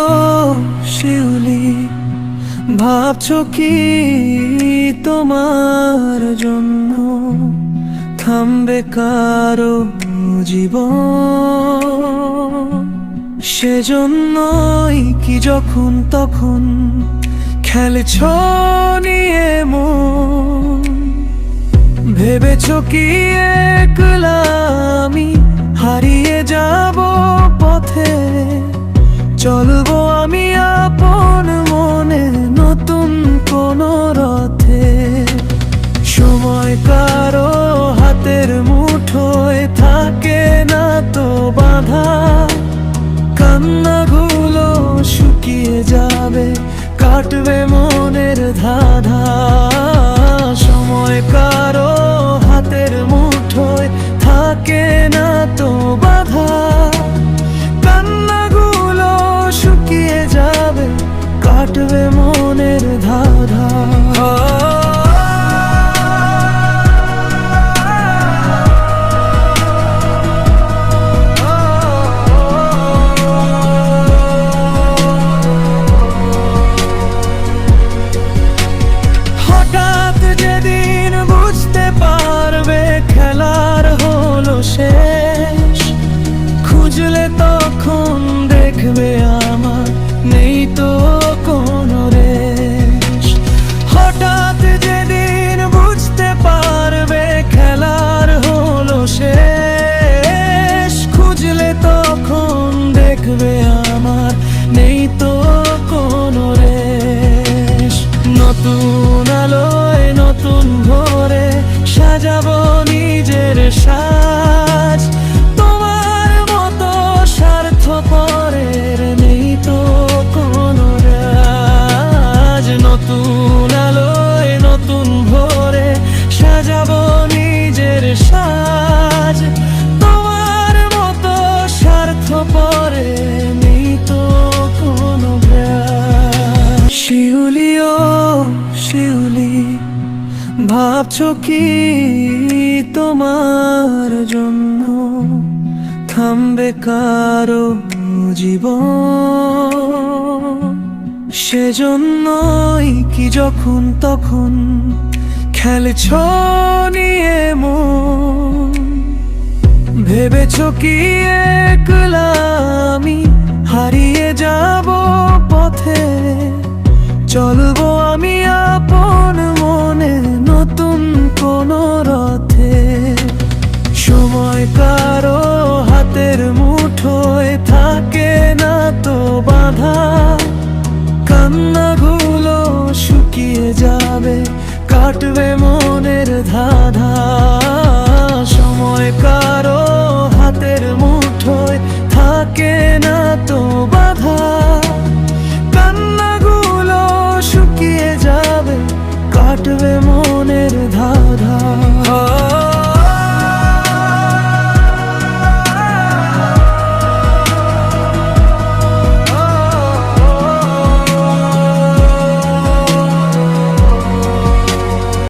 ও শিউলি, ভাবছো কি তোমার জন্য থামবে কারো জীবন? সেজন্যই কি যখন তখন খেলেছ নিয়ে মন? ভেবেছো কি একলা আমি হারিয়ে যাব পথে? চলবো আমি আপন মনে নতুন কোন রথে। সময় কারো হাতের মুঠোয় থাকে না তো বাঁধা, কান্নাগুলো শুকিয়ে যাবে, কাটবে মনের ধাঁধা। সময় কারো হাতের মুঠোয় থাকে না তো বাঁধা, কান্নাগুলো শুকিয়ে যাবে, কাটবে মনের ধাঁধা। হঠাৎ যেদিন বুঝতে পারবে খেলার হলো শেষ, খুঁজলে তখন দেখবে আমার নেই তো কোনো রেশ। হঠাৎ যেদিন বুঝতে পারবে খেলার হলো শেষ, খুঁজলে তখন দেখবে আমার নেই তো কোনো রেশ। নতুন আলোয় নতুন ভোরে সাজাবো নিজের সাজ, তোমার মতো স্বার্থপরের নেই তো কোনো রাজ। নতুন আলোয় নতুন ভোরে সাজাবো নিজের সাজ, তোমার মতো স্বার্থপরের নেই তো কোনো রাজ। শিউলি ও শিউলি, ভাবছো কি তোমার জন্য থামবে কারো জীবন? সেজন্যই কি যখন তখন খেলেছ নিয়ে মন? ভেবেছো কি একলা আমি হারিয়ে যাব পথে? চলবো আমি আপন মনে নতুন কোন রথে। সময় কারো হাতের মুঠোয় থাকে না তো বাঁধা, কান্নাগুলো শুকিয়ে যাবে, কাটবে মন